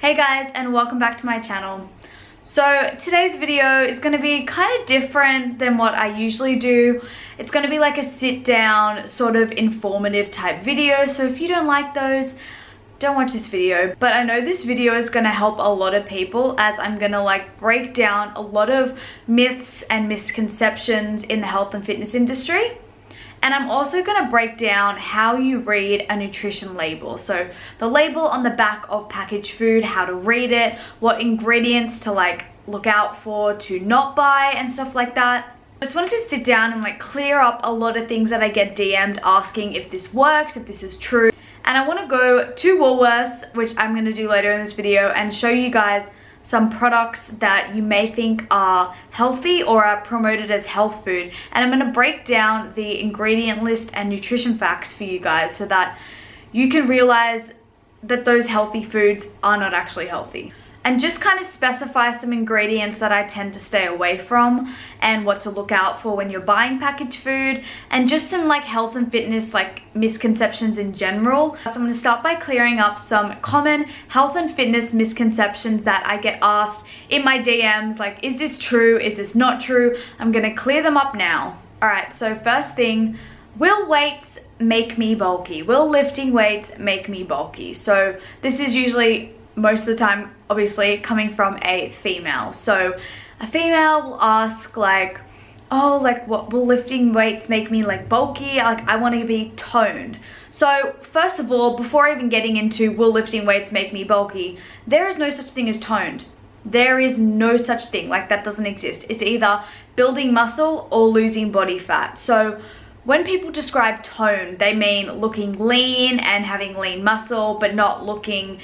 Hey guys, and welcome back to my channel. So today's video is going to be kind of different than what I usually do. It's going to be like a sit down sort of informative type video, so if you don't like those, don't watch this video. But I know this video is going to help a lot of people, as I'm going to like break down a lot of myths and misconceptions in the health and fitness industry. And I'm also going to break down how you read a nutrition label. So the label on the back of packaged food, how to read it, what ingredients to like look out for, to not buy and stuff like that. I just wanted to sit down and like clear up a lot of things that I get DM'd asking if this works, if this is true. And I want to go to Woolworths, which I'm going to do later in this video, and show you guys some products that you may think are healthy or are promoted as health food, and I'm going to break down the ingredient list and nutrition facts for you guys so that you can realize that those healthy foods are not actually healthy, and just kind of specify some ingredients that I tend to stay away from and what to look out for when you're buying packaged food, and just some like health and fitness like misconceptions in general. So I'm going to start by clearing up some common health and fitness misconceptions that I get asked in my DMs, like, is this true, is this not true? I'm going to clear them up now. Alright, so first thing, will weights make me bulky? Will lifting weights make me bulky? So this is usually most of the time obviously coming from a female. So a female will ask like, oh, like, what will lifting weights make me like bulky? Like, I want to be toned. So first of all, before even getting into will lifting weights make me bulky, there is no such thing as toned. There is no such thing, like that doesn't exist. It's either building muscle or losing body fat. So when people describe tone, they mean looking lean and having lean muscle, but not looking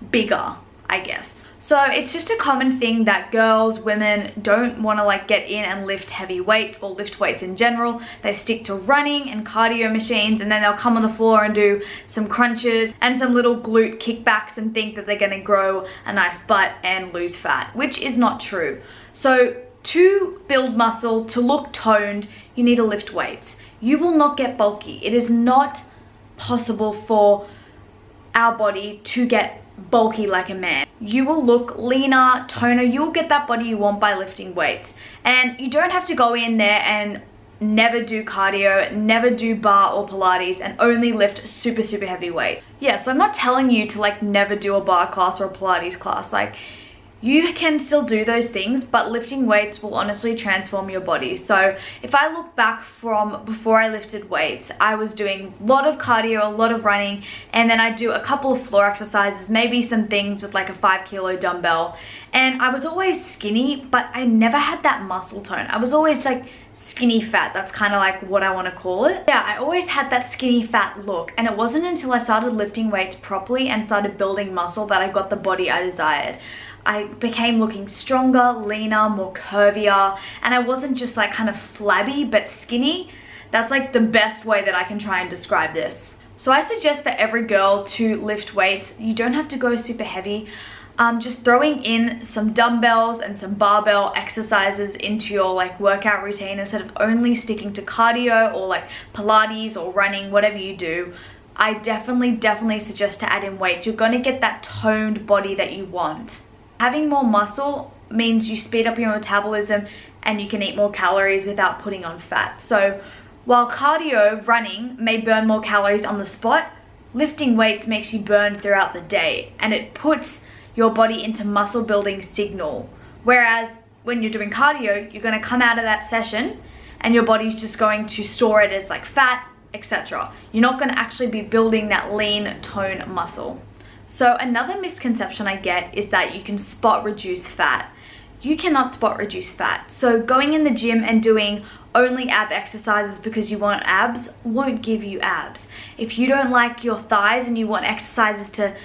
bigger, I guess. So it's just a common thing that girls, women don't want to like get in and lift heavy weights or lift weights in general. They stick to running and cardio machines, and then they'll come on the floor and do some crunches and some little glute kickbacks and think that they're going to grow a nice butt and lose fat, which is not true. So to build muscle, to look toned, you need to lift weights. You will not get bulky. It is not possible for our body to get bulky like a man. You will look leaner, toner. You will get that body you want by lifting weights. And you don't have to go in there and never do cardio, never do bar or Pilates, and only lift super heavy weight. Yeah, so I'm not telling you to like never do a bar class or a Pilates class. Like, you can still do those things, but lifting weights will honestly transform your body. So if I look back from before I lifted weights, I was doing a lot of cardio, a lot of running, and then I do a couple of floor exercises, maybe some things with like a 5-kilo dumbbell. And I was always skinny, but I never had that muscle tone. I was always like skinny fat. That's kind of like what I want to call it. Yeah, I always had that skinny fat look, and it wasn't until I started lifting weights properly and started building muscle that I got the body I desired. I became looking stronger, leaner, more curvier, and I wasn't just like kind of flabby but skinny. That's like the best way that I can try and describe this. So I suggest for every girl to lift weights, you don't have to go super heavy. Just throwing in some dumbbells and some barbell exercises into your like workout routine instead of only sticking to cardio or like Pilates or running, whatever you do. I definitely suggest to add in weights. You're going to get that toned body that you want. Having more muscle means you speed up your metabolism and you can eat more calories without putting on fat. So while cardio, running, may burn more calories on the spot, lifting weights makes you burn throughout the day, and it puts your body into muscle building signal. Whereas when you're doing cardio, you're going to come out of that session and your body's just going to store it as like fat, etc. You're not going to actually be building that lean tone muscle. So another misconception I get is that you can spot reduce fat. You cannot spot reduce fat. So going in the gym and doing only ab exercises because you want abs won't give you abs. If you don't like your thighs and you want exercises to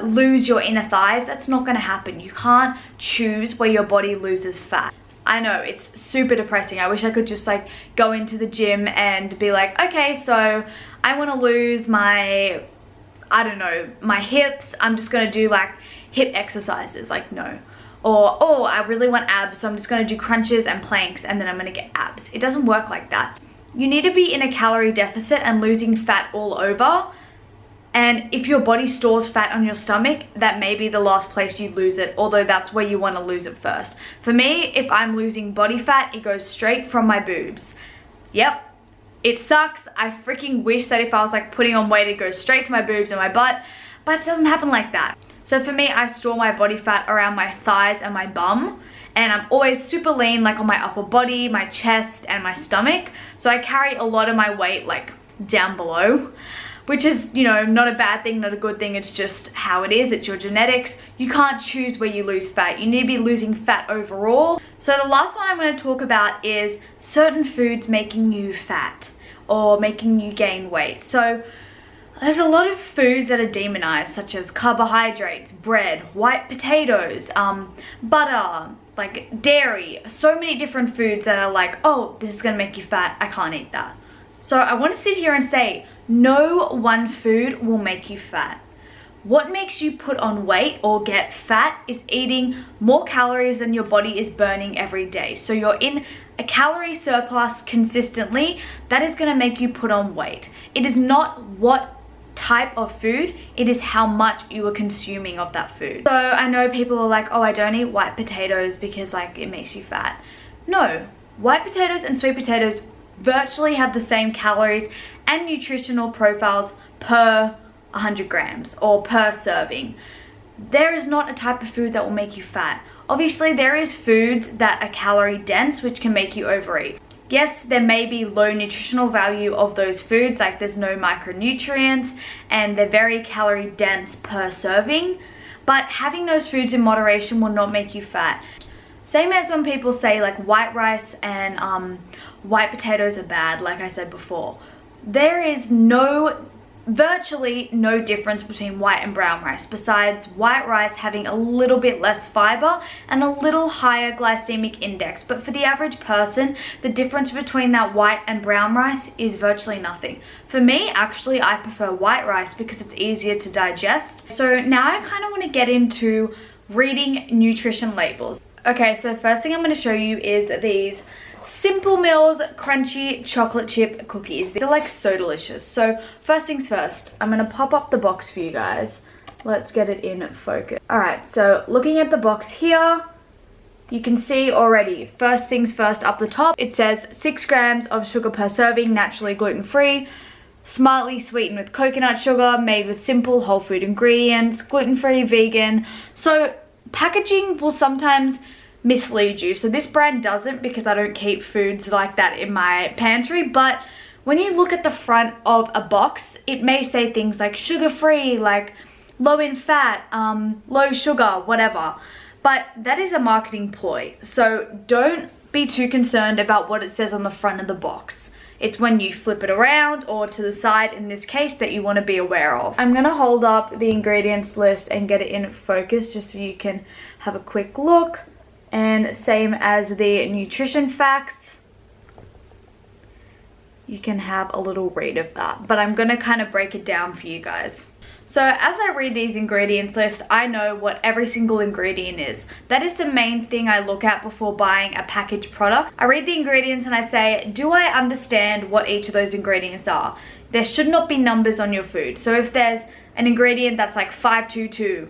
lose your inner thighs, that's not going to happen. You can't choose where your body loses fat. I know, it's super depressing. I wish I could just like go into the gym and be like, okay, so I want to lose my, I don't know, my hips. I'm just going to do like hip exercises. Like, no. Or, oh, I really want abs, so I'm just going to do crunches and planks and then I'm going to get abs. It doesn't work like that. You need to be in a calorie deficit and losing fat all over And if your body stores fat on your stomach, that may be the last place you lose it, although that's where you want to lose it first. For me, if I'm losing body fat, it goes straight from my boobs. Yep, it sucks. I freaking wish that if I was like putting on weight, it goes straight to my boobs and my butt, but it doesn't happen like that. So for me, I store my body fat around my thighs and my bum, and I'm always super lean like on my upper body, my chest, and my stomach. So I carry a lot of my weight like down below, which is, you know, not a bad thing, not a good thing. It's just how it is. It's your genetics. You can't choose where you lose fat. You need to be losing fat overall. So the last one I'm going to talk about is certain foods making you fat or making you gain weight. So there's a lot of foods that are demonized, such as carbohydrates, bread, white potatoes, butter, like dairy. So many different foods that are like, oh, this is going to make you fat. I can't eat that. So I want to sit here and say, no one food will make you fat. What makes you put on weight or get fat is eating more calories than your body is burning every day. So you're in a calorie surplus consistently. That is going to make you put on weight. It is not what type of food, it is how much you are consuming of that food. So I know people are like, oh, I don't eat white potatoes because like it makes you fat. No, white potatoes and sweet potatoes virtually have the same calories and nutritional profiles per 100 grams or per serving. There is not a type of food that will make you fat. Obviously, there is foods that are calorie dense, which can make you overeat. Yes, there may be low nutritional value of those foods, like there's no micronutrients and they're very calorie dense per serving, but having those foods in moderation will not make you fat. Same as when people say like white rice and white potatoes are bad, like I said before. There is virtually no difference between white and brown rice, besides white rice having a little bit less fiber and a little higher glycemic index. But for the average person, the difference between that white and brown rice is virtually nothing. For me, actually, I prefer white rice because it's easier to digest. So now I kind of want to get into reading nutrition labels. Okay, so the first thing I'm going to show you is these Simple Mills crunchy chocolate chip cookies. These are like so delicious. So first things first, I'm going to pop up the box for you guys. Let's get it in focus. Alright, so looking at the box here, you can see already, first things first up the top, it says 6 grams of sugar per serving, naturally gluten-free, smartly sweetened with coconut sugar, made with simple whole food ingredients, gluten-free, vegan. So packaging will sometimes mislead you. So this brand doesn't, because I don't keep foods like that in my pantry, but when you look at the front of a box, it may say things like sugar-free, like low in fat, low sugar, whatever. But that is a marketing ploy. So don't be too concerned about what it says on the front of the box. It's when you flip it around or to the side in this case that you want to be aware of. I'm going to hold up the ingredients list and get it in focus just so you can have a quick look. And same as the nutrition facts, you can have a little read of that. But I'm going to kind of break it down for you guys. So as I read these ingredients list, I know what every single ingredient is. That is the main thing I look at before buying a packaged product. I read the ingredients and I say, do I understand what each of those ingredients are? There should not be numbers on your food. So if there's an ingredient that's like 522,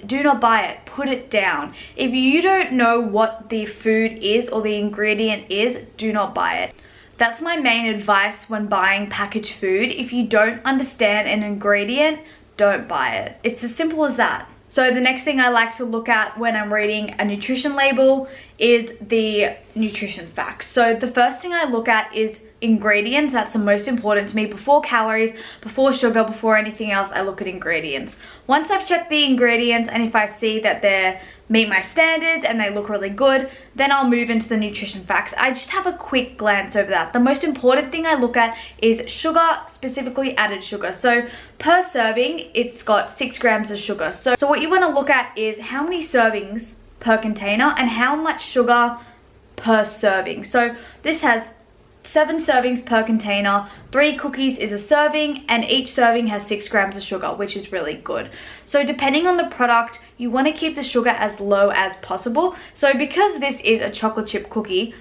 do not buy it, put it down. If you don't know what the food is or the ingredient is, do not buy it. That's my main advice when buying packaged food. If you don't understand an ingredient, don't buy it. It's as simple as that. So the next thing I like to look at when I'm reading a nutrition label is the nutrition facts. So the first thing I look at is ingredients. That's the most important to me. Before calories, before sugar, before anything else, I look at ingredients. Once I've checked the ingredients and if I see that they meet my standards and they look really good, then I'll move into the nutrition facts. I just have a quick glance over that. The most important thing I look at is sugar, specifically added sugar. So per serving, it's got 6 grams of sugar. So what you want to look at is how many servings per container and how much sugar per serving. So this has 7 servings per container, 3 cookies is a serving, and each serving has 6 grams of sugar, which is really good. So depending on the product, you want to keep the sugar as low as possible. So because this is a chocolate chip cookie,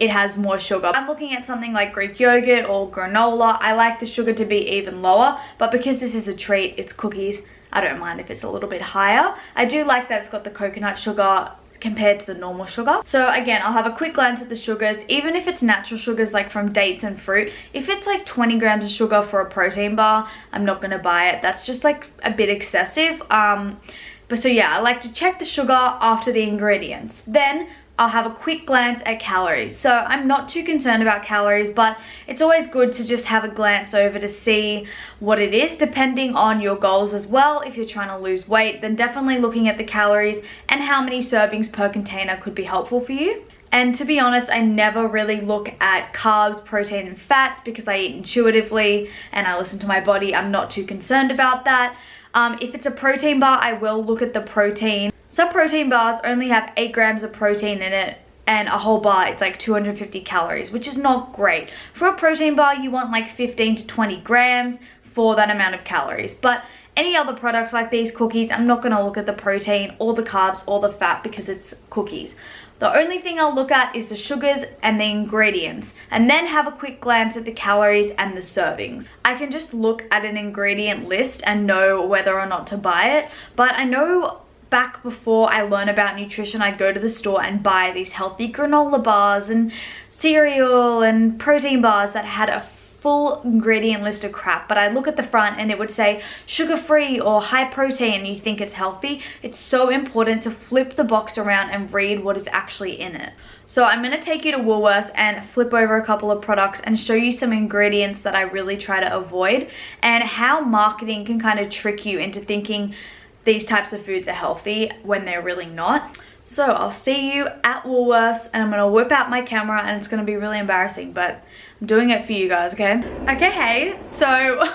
it has more sugar. I'm looking at something like Greek yogurt or granola. I like the sugar to be even lower, but because this is a treat, it's cookies, I don't mind if it's a little bit higher. I do like that it's got the coconut sugar compared to the normal sugar. So again, I'll have a quick glance at the sugars. Even if it's natural sugars like from dates and fruit, if it's like 20 grams of sugar for a protein bar, I'm not gonna buy it. That's just like a bit excessive. But so yeah, I like to check the sugar after the ingredients. Then I'll have a quick glance at calories. So I'm not too concerned about calories, but it's always good to just have a glance over to see what it is, depending on your goals as well. If you're trying to lose weight, then definitely looking at the calories and how many servings per container could be helpful for you. And to be honest, I never really look at carbs, protein, and fats because I eat intuitively and I listen to my body. I'm not too concerned about that. If it's a protein bar, I will look at the protein. Some protein bars only have 8 grams of protein in it, and a whole bar, it's like 250 calories, which is not great. For a protein bar, you want like 15 to 20 grams for that amount of calories. But any other products like these cookies, I'm not going to look at the protein or the carbs or the fat because it's cookies. The only thing I'll look at is the sugars and the ingredients, and then have a quick glance at the calories and the servings. I can just look at an ingredient list and know whether or not to buy it, but I know back before I learned about nutrition, I'd go to the store and buy these healthy granola bars and cereal and protein bars that had a full ingredient list of crap, but I look at the front and it would say sugar-free or high protein and you think it's healthy. It's so important to flip the box around and read what is actually in it. So I'm going to take you to Woolworths and flip over a couple of products and show you some ingredients that I really try to avoid and how marketing can kind of trick you into thinking these types of foods are healthy when they're really not. So I'll see you at Woolworths and I'm going to whip out my camera and it's going to be really embarrassing, but I'm doing it for you guys, okay? Okay, hey, so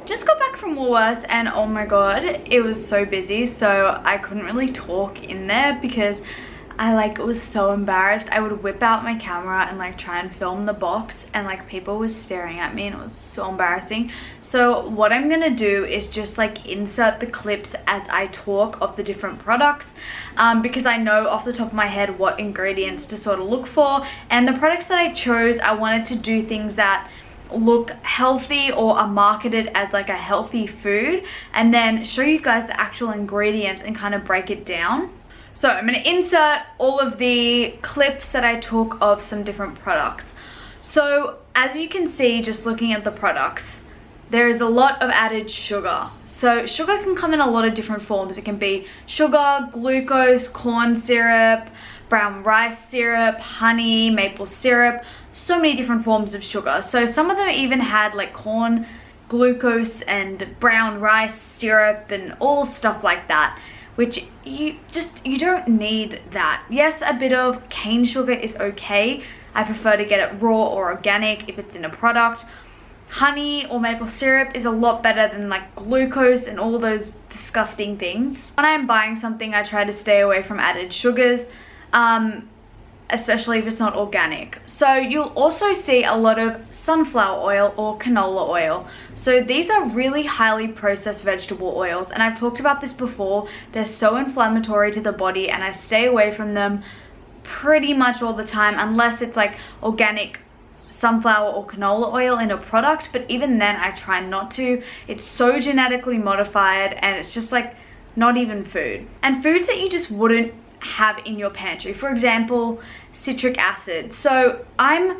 just got back from Woolworths and oh my god, it was so busy, so I couldn't really talk in there because I was so embarrassed. I would whip out my camera and like try and film the box and like people were staring at me and it was so embarrassing. So what I'm gonna do is just like insert the clips as I talk of the different products because I know off the top of my head what ingredients to sort of look for, and the products that I chose, I wanted to do things that look healthy or are marketed as like a healthy food, and then show you guys the actual ingredients and kind of break it down. So I'm going to insert all of the clips that I took of some different products. So as you can see, just looking at the products, there is a lot of added sugar. So sugar can come in a lot of different forms. It can be sugar, glucose, corn syrup, brown rice syrup, honey, maple syrup, so many different forms of sugar. So some of them even had like corn, glucose, and brown rice syrup and all stuff like that, which you don't need that. Yes, a bit of cane sugar is okay. I prefer to get it raw or organic if it's in a product. Honey or maple syrup is a lot better than like glucose and all those disgusting things. When I'm buying something, I try to stay away from added sugars, especially if it's not organic. So you'll also see a lot of sunflower oil or canola oil. So these are really highly processed vegetable oils, and I've talked about this before. They're so inflammatory to the body and I stay away from them pretty much all the time unless it's like organic sunflower or canola oil in a product, but even then I try not to. It's so genetically modified and it's just like not even food. And foods that you just wouldn't have in your pantry, for example, citric acid. So I'm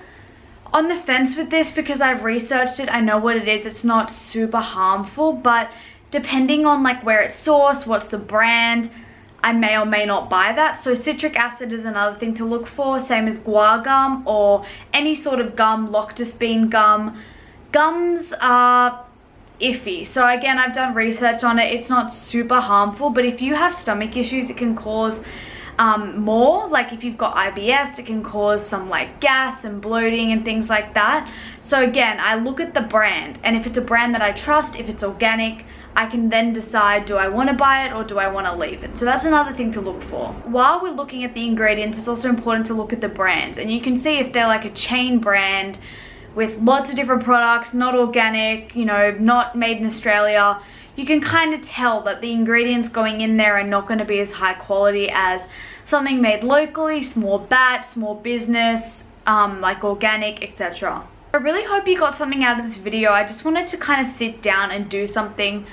on the fence with this because I've researched it. I know what it is. It's not super harmful, but depending on like where it's sourced, what's the brand, I may or may not buy that. So citric acid is another thing to look for, same as guar gum or any sort of gum, lactose bean gum. Gums are iffy. So again, I've done research on it. It's not super harmful, but if you have stomach issues, it can cause more. Like if you've got IBS, it can cause some like gas and bloating and things like that. So again, I look at the brand, and if it's a brand that I trust, if it's organic, I can then decide, do I want to buy it or do I want to leave it? So that's another thing to look for. While we're looking at the ingredients, it's also important to look at the brands, and you can see if they're like a chain brand with lots of different products, not organic, you know, not made in Australia. You can kind of tell that the ingredients going in there are not going to be as high quality as something made locally, small batch, small business, like organic, etc. I really hope you got something out of this video. I just wanted to kind of sit down and do something,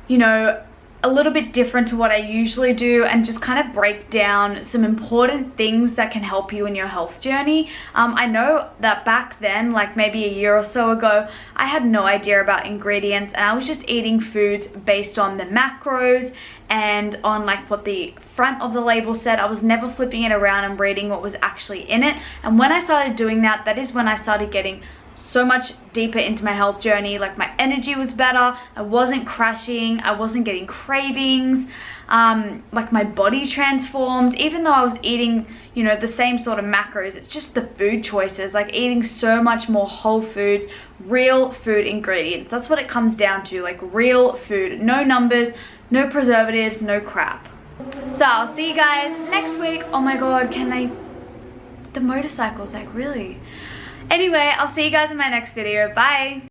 you know, a little bit different to what I usually do, and just kind of break down some important things that can help you in your health journey. I know that back then, like maybe a year or so ago, I had no idea about ingredients, and I was just eating foods based on the macros and on like what the front of the label said. I was never flipping it around and reading what was actually in it. And when I started doing that, that is when I started getting so much deeper into my health journey. Like my energy was better, I wasn't crashing, I wasn't getting cravings, like my body transformed. Even though I was eating, you know, the same sort of macros, it's just the food choices, like eating so much more whole foods, real food ingredients. That's what it comes down to, like real food, no numbers, no preservatives, no crap. So I'll see you guys next week. Oh my god, can they, the motorcycles, like really? Anyway, I'll see you guys in my next video. Bye!